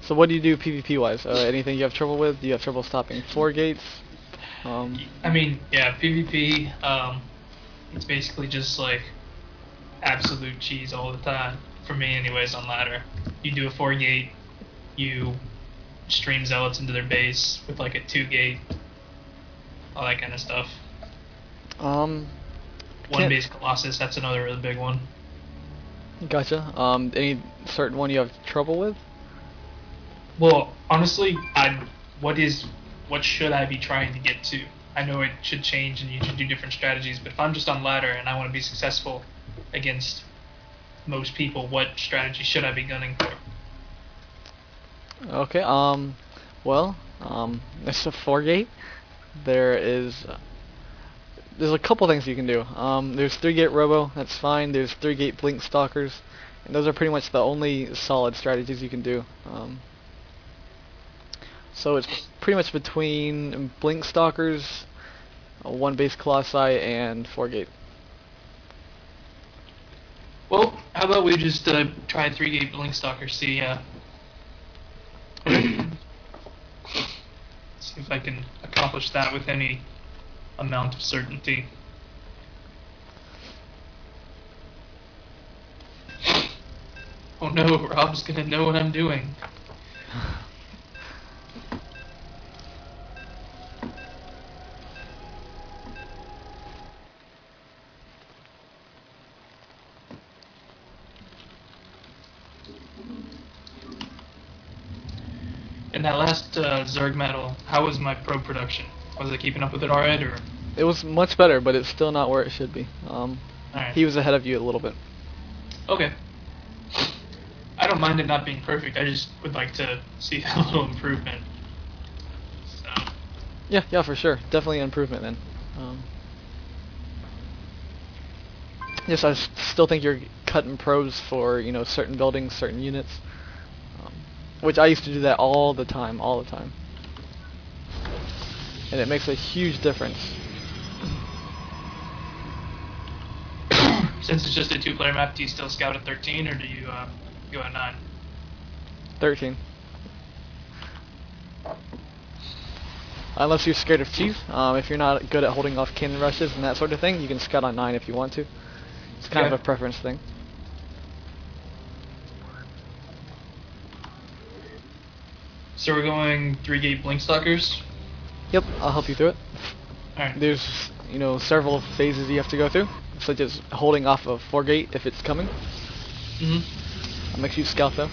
So what do you do PvP wise? Anything you have trouble with? Do you have trouble stopping 4 gates? I mean, yeah, PvP. It's basically just like absolute cheese all the time for me, anyways. On ladder, you do a 4 gate, you stream zealots into their base with like a 2 gate, all that kind of stuff. Um, One base Colossus, that's another really big one. Gotcha. Any certain one you have trouble with? Well, honestly, what should I be trying to get to? I know it should change and you should do different strategies, but if I'm just on ladder and I want to be successful against most people, what strategy should I be gunning for? Okay. Well, it's a 4 gate. There's a couple things you can do. There's 3 gate robo. That's fine. There's 3 gate blink stalkers, and those are pretty much the only solid strategies you can do. So it's pretty much between blink stalkers, 1 base colossi, and 4 gate. Well, how about we just try 3 gate blink stalker, see if I can accomplish that with any amount of certainty. Oh no, Rob's gonna know what I'm doing. In that last Zerg medal, how was my probe production? Was I keeping up with it alright, or? It was much better, but it's still not where it should be. Alright. He was ahead of you a little bit. Okay. I don't mind it not being perfect, I just would like to see a little improvement. So. Yeah, for sure. Definitely an improvement then. Yes, I still think you're cutting probes for, certain buildings, certain units. Which I used to do that all the time. And it makes a huge difference. Since it's just a 2-player map, do you still scout at 13, or do you go at 9? 13. Unless you're scared of chief. If you're not good at holding off cannon rushes and that sort of thing, you can scout on 9 if you want to. It's kind of a preference thing. So we're going 3-gate blink stalkers? Yep, I'll help you through it. Alright. There's, several phases you have to go through, such as holding off a 4-gate if it's coming. I'll make sure you scout though.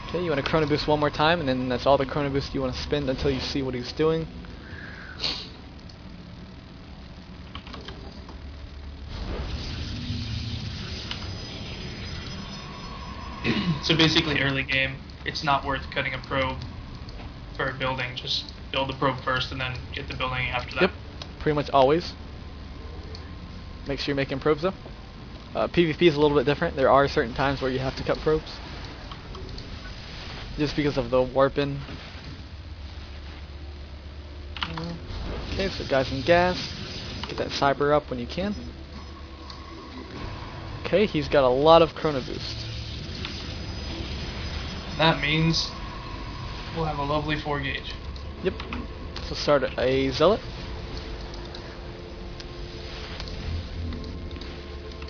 Okay, you want to chrono boost one more time, and then that's all the chrono boost you want to spend until you see what he's doing. So basically early game, it's not worth cutting a probe for a building, just build the probe first and then get the building after that. Yep, pretty much always. Make sure you're making probes though. PvP is a little bit different. There are certain times where you have to cut probes. Just because of the warping. Okay, so guys in gas. Get that cyber up when you can. Okay, he's got a lot of chrono boost. That means we'll have a lovely 4-gauge. Yep. So start a zealot.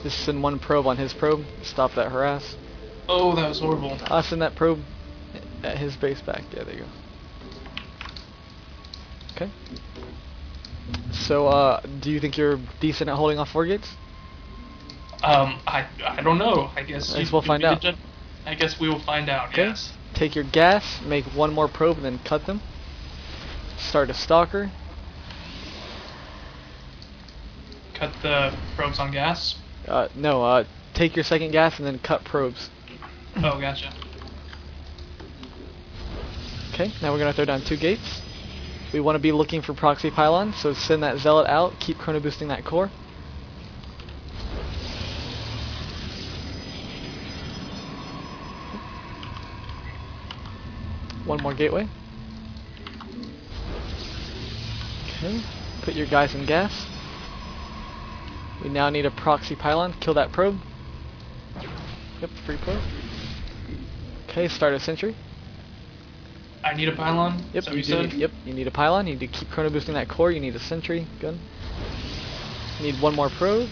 Just send 1 probe on his probe. Stop that harass. Oh, that was horrible. I'll send that probe at his base back. Yeah, there you go. Okay. So, do you think you're decent at holding off 4-gates? I don't know. I guess we'll find out. I guess we will find out. Okay. Yes. Take your gas, make 1 more probe, and then cut them. Start a stalker. Cut the probes on gas. No. Take your second gas and then cut probes. Oh, gotcha. Okay. Now we're gonna throw down 2 gates. We want to be looking for proxy pylon, so send that zealot out. Keep chrono boosting that core. One more gateway. Okay, put your guys in gas. We now need a proxy pylon. Kill that probe. Yep, free probe. Okay, start a sentry. I need a pylon? Yep, So you you do. said? Yep, you need a pylon. You need to keep chrono boosting that core. You need a sentry. Good. You need one more probe.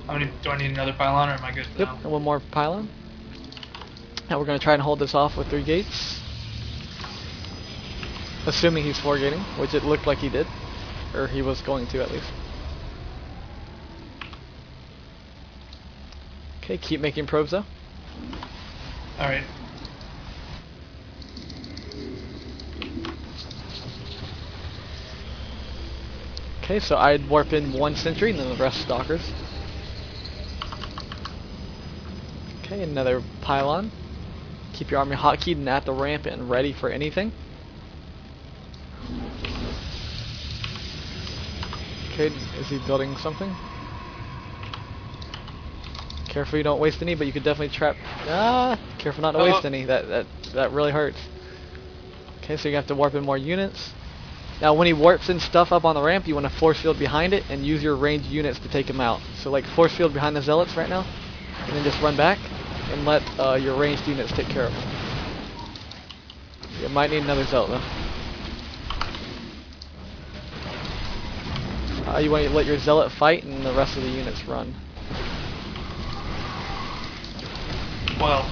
How many do I need? Another pylon, or am I good for Yep, now? and one more pylon. Now we're going to try and hold this off with 3 gates. Assuming he's 4 gating, which it looked like he did. Or he was going to, at least. Okay, keep making probes though. Alright. Okay, so I'd warp in 1 sentry and then the rest stalkers. Okay, another pylon. Keep your army hotkeyed and at the ramp and ready for anything. Okay, is he building something? Careful you don't waste any, but you could definitely trap. Careful not to waste any. That really hurts. Okay, so you have to warp in more units. Now, when he warps in stuff up on the ramp, you want to force field behind it and use your ranged units to take him out. So, like force field behind the zealots right now, and then just run back and let your ranged units take care of him. You might need another zealot though. You want to let your zealot fight and the rest of the units run. Well,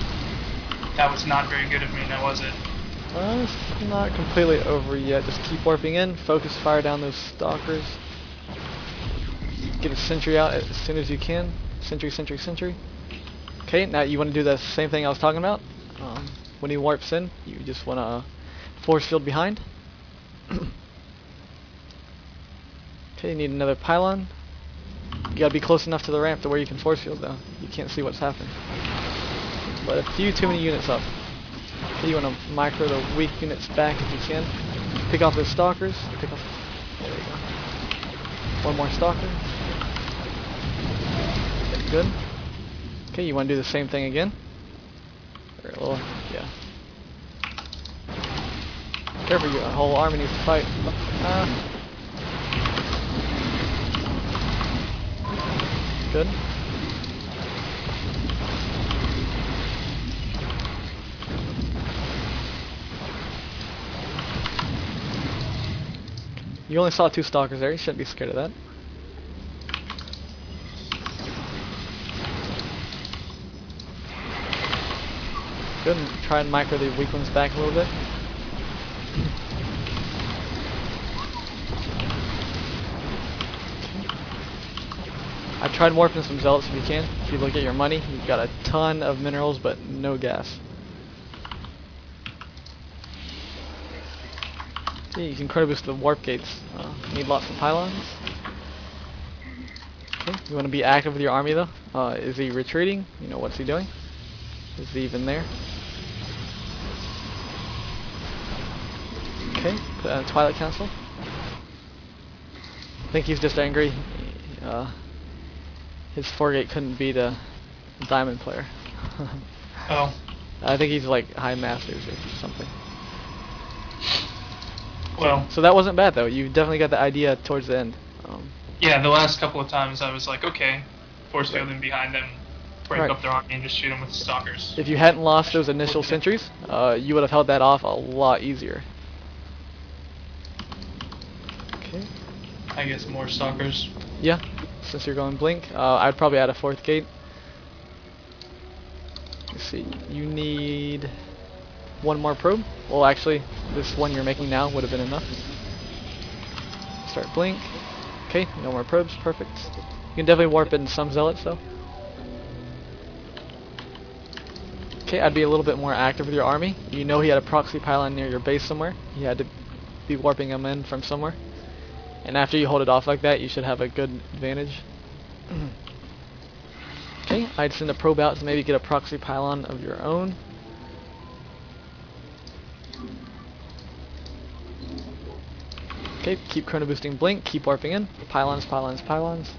that was not very good of me, now was it? It's not completely over yet. Just keep warping in. Focus fire down those stalkers. Get a sentry out as soon as you can. Sentry, sentry, sentry. Okay, now you want to do the same thing I was talking about. When he warps in, you just want to force field behind. Okay, you need another pylon. You gotta be close enough to the ramp to where you can force field though. You can't see what's happening. But a few too many units up. Okay, you want to micro the weak units back if you can. Pick off those stalkers. Pick off. There we go. One more stalker. Okay, good. Okay, you want to do the same thing again. Or a little, yeah. Careful, your whole army needs to fight. Good. You only saw 2 stalkers there, you shouldn't be scared of that. Good, and try and micro the weak ones back a little bit. I tried warping some zealots if you can. If you look at your money, you've got a ton of minerals but no gas. Yeah, you can chrono boost the warp gates. Need lots of pylons. Okay, you want to be active with your army though. Is he retreating? You know, what's he doing? Is he even there? Okay, put on Twilight Council. I think he's just angry. His 4-gate couldn't beat a diamond player. Oh. I think he's like high masters or something. Well. So that wasn't bad though. You definitely got the idea towards the end. Yeah, the last couple of times I was like, okay, force fielding behind them, break up their army and just shoot them with stalkers. If you hadn't lost those initial sentries, you would have held that off a lot easier. Okay. I guess more stalkers. Yeah, since you're going blink, I'd probably add a 4th gate. Let's see, you need 1 more probe. Well, actually, this one you're making now would have been enough. Start blink. Okay, no more probes, perfect. You can definitely warp in some zealots though. Okay, I'd be a little bit more active with your army. You know he had a proxy pylon near your base somewhere. You had to be warping them in from somewhere. And after you hold it off like that, you should have a good advantage. Okay, I'd send a probe out to maybe get a proxy pylon of your own. Okay, keep chrono boosting blink, keep warping in. Pylons, pylons, pylons.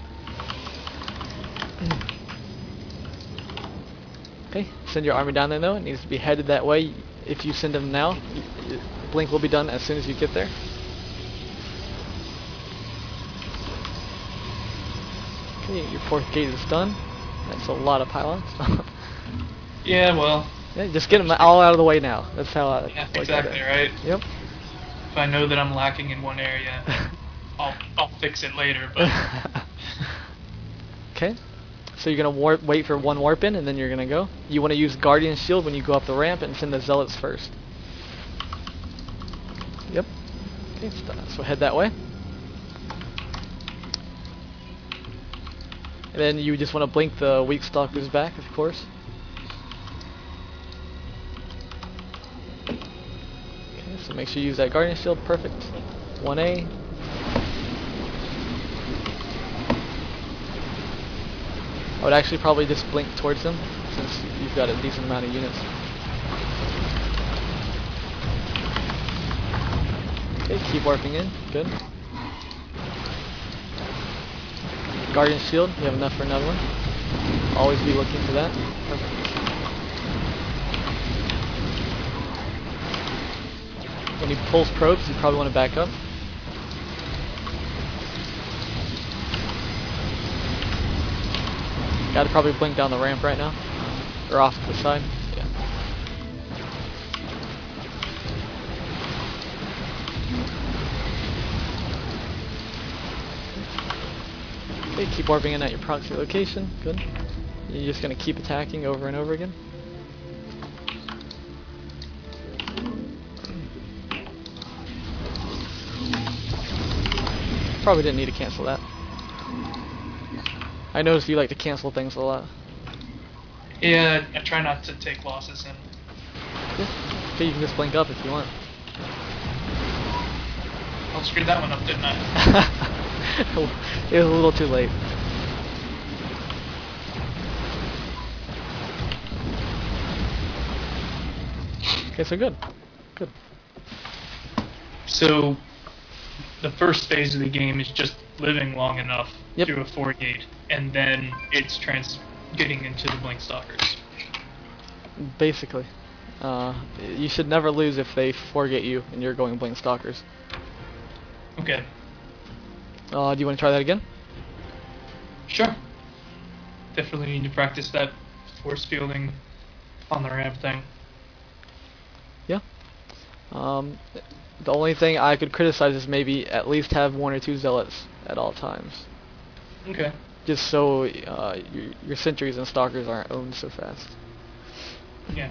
Okay, send your army down there though. It needs to be headed that way. If you send them now, blink will be done as soon as you get there. Okay, your 4th gate is done. That's a lot of pylons. Yeah, well. Yeah, just get them all out of the way now. That's how I Yeah, look exactly, at it. right? Yep. If I know that I'm lacking in one area, I'll fix it later, but Okay. So you're gonna wait for one warp in, and then you're gonna go. You want to use Guardian Shield when you go up the ramp, and send the Zealots first. Yep. Okay, so head that way. And then you just want to blink the weak stalkers back, of course. Okay, so make sure you use that Guardian Shield. Perfect. 1A. I would actually probably just blink towards them, since you've got a decent amount of units. Okay, keep warping in. Good. Guardian Shield, you have enough for another one. Always be looking for that. Perfect. When he pulls probes, you probably want to back up. Gotta probably blink down the ramp right now. Or off to the side. Yeah. Okay, keep warping in at your proxy location. Good. You're just gonna keep attacking over and over again. Probably didn't need to cancel that. I noticed you like to cancel things a lot. yeah, I try not to take losses and Okay, you can just blink up if you want. I screwed that one up, didn't I? It was a little too late. Okay, so good. Good. So the first phase of the game is just living long enough Yep. through a 4 gate, and then it's getting into the blink stalkers. Basically. You should never lose if they forget you and you're going blink stalkers. Okay. Do you want to try that again? Sure. Definitely need to practice that force fielding on the ramp thing. Yeah. The only thing I could criticize is maybe at least have 1 or 2 zealots at all times. Okay. Just so your sentries and stalkers aren't owned so fast. Yeah.